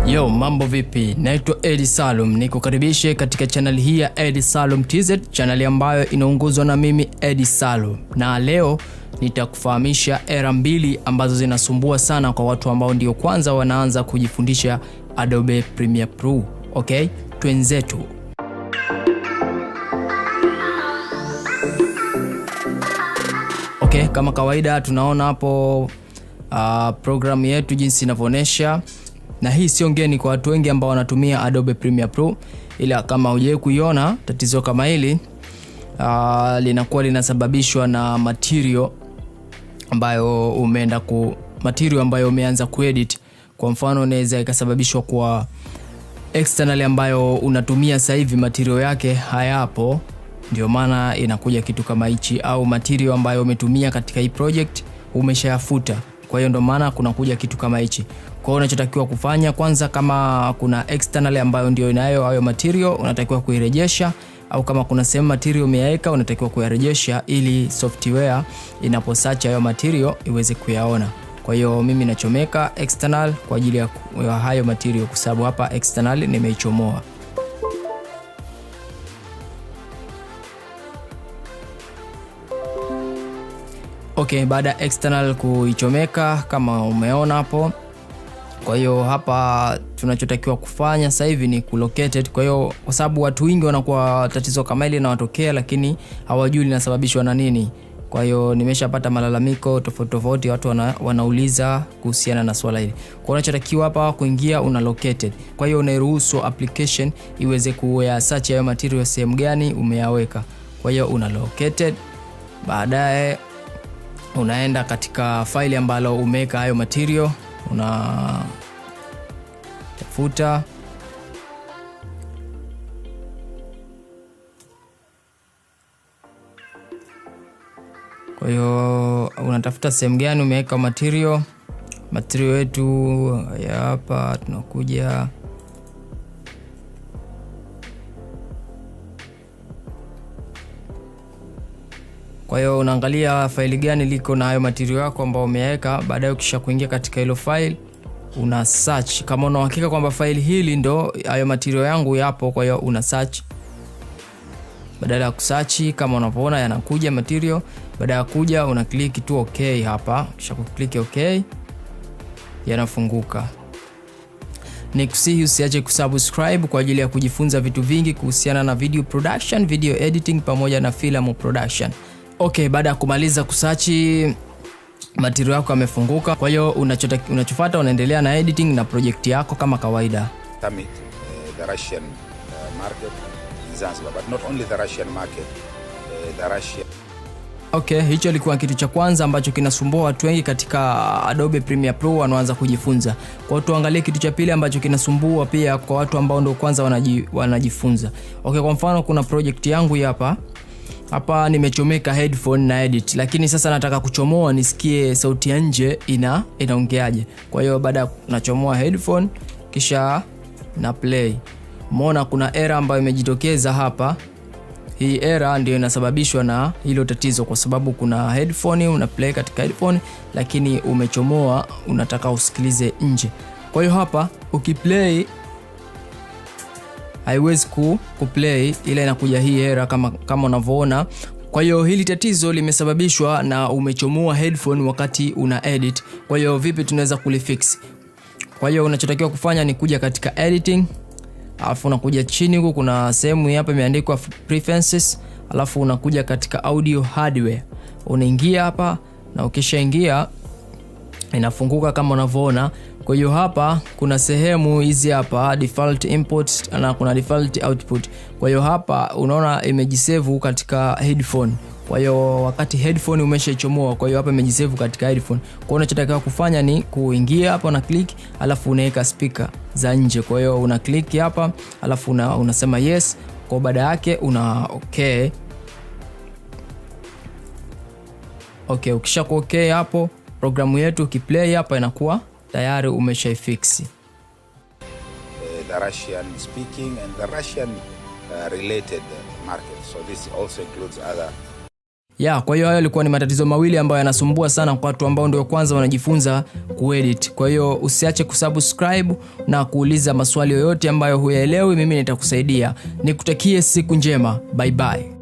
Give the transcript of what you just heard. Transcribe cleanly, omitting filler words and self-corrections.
Yo, mambo vipi? Naitwa Edi Salum. Nikukaribishe katika channel hii ya Edi Salum TZ, channel ambayo inaongozwa na mimi Edi Salum. Na leo nitakufahamisha era mbili ambazo zinasumbua sana kwa watu ambao ndio kwanza wanaanza kujifundisha Adobe Premiere Pro. Okay? Twenzetu. Okay, kama kawaida tunaona hapo program yetu jinsi inavyoonyesha. Na hii sio ngeni kwa watu wengi ambao wanatumia Adobe Premiere Pro, ila kama hujawahi kuiona tatizo kama hili linakuwa linasababishwa na material ambayo umeanza kuedit. Kwa mfano inaweza ikasababishwa kwa external ambayo unatumia sasa hivi material yake hayapo, ndio maana inakuja kitu kama hichi, au material ambayo umetumia katika hii project umeshayafuta. Kwa hiyo ndio maana kunakuja kitu kama hichi. Kwa hiyo unachotakiwa kufanya kwanza, kama kuna external ambayo ndio inayo hayo material, unatakiwa kuirejesha, au kama kuna sehemu material umeyaweka unatakiwa kuyarejesha ili software inapo search hayo material iweze kuyaona. Kwa hiyo mimi nachomeka external kwa ajili ya hayo material, kwa sababu hapa external nimeichomoa. Okay, baada ya external kuichomeka kama umeona hapo. Kwa hiyo hapa tunachotakiwa kufanya sasa hivi ni kulocate. Kwa hiyo kwa sababu watu wengi wanakuwa tatizo kama hili linawatokea, lakini hawajui linasababishwa na nini. Kwa hiyo nimeshapata malalamiko tofauti, watu wanauliza kuhusiana na swala hili. Kwa hiyo unachotakiwa hapa kuingia una located. Kwa hiyo unairuhusu application iweze kuya search hayo material sehemu gani umeyaweka. Kwa hiyo una located. Baadaye unaenda katika file ambalo umeweka hayo material, tafuta. Kwa hiyo unatafuta sehemu gani umeweka material yetu ya hapa. Tunakuja kwa hiyo unaangalia faili gani liko na hayo material yako ambao umeweka. Baadaye ukisha kuingia katika hilo file una search kama una uhakika kwamba faili hili ndo hayo material yangu yapo. Kwa hiyo una search. Badala ya kusearch kama unavyoona yanakuja material, baada ya kuja una click tu okay hapa. Kisha kuklik okay yanafunguka. Nikusihi usiache kusubscribe kwa ajili ya kujifunza vitu vingi kuhusiana na video production, video editing pamoja na film production. Okay, baada ya kumaliza kusearch material yako yamefunguka. Kwa hiyo unachofuata unaendelea na editing na project yako kama kawaida. Summit, the Russian market in Zanzibar, but not only the Russian market, the Russian. Okay, hicho ilikuwa kitu cha kwanza ambacho kinasumbua watu wengi katika Adobe Premiere Pro wanaanza kujifunza. Kwa hiyo tuangalie kitu cha pili ambacho kinasumbua pia kwa watu ambao ndio kwanza wanajifunza. Okay, kwa mfano kuna project yangu hapa nimechomeka headphone na edit, lakini sasa nataka kuchomoa nisikie sauti ya nje inaongeaje. Kwa hiyo baada nachomoa headphone kisha na play. Umeona kuna error ambayo imejitokeza hapa. Hii error ndio inasababishwa na hilo tatizo, kwa sababu kuna headphone una play katika headphone lakini umechomoa unataka usikilize nje. Kwa hiyo hapa ukiplay haiwezi kuplay, ila inakuja hii error kama unavyoona. Kwa hiyo hili tatizo limesababishwa na umechomoa headphone wakati una edit. Kwa hiyo vipi tunaweza kulifix? Kwa hiyo unachotakiwa kufanya ni kuja katika editing, alafu unakuja chini huko kuna sehemu hapa imeandikwa preferences, alafu unakuja katika audio hardware. Unaingia hapa na ukishaingia inafunguka kama unavyoona. Kwa hiyo hapa kuna sehemu hizi hapa default input na kuna default output. Kwa hiyo hapa unaona imejisave katika headphone. Kwa hiyo wakati headphone umeshaichomoa, kwa hiyo hapa imejisave katika headphone. Kwa hiyo unachotakiwa kufanya ni kuingia hapa na click, alafu unaweka speaker za nje. Kwa hiyo una click hapa, alafu unasema yes. Kwa baada yake una okay. Okay, ukisha ku okay hapo programu yetu ukiplay hapa inakuwa tayari umeshaifix. The Russian speaking and the Russian related market. So this also includes other. Kwa hiyo hayo yalikuwa ni matatizo mawili ambayo yanasumbua sana kwa watu ambao ndio kwanza wanajifunza kuedit. Kwa hiyo usiache kusubscribe na kuuliza maswali yoyote ambayo huyaelewi, mimi nitakusaidia. Nikutakie siku njema. Bye bye.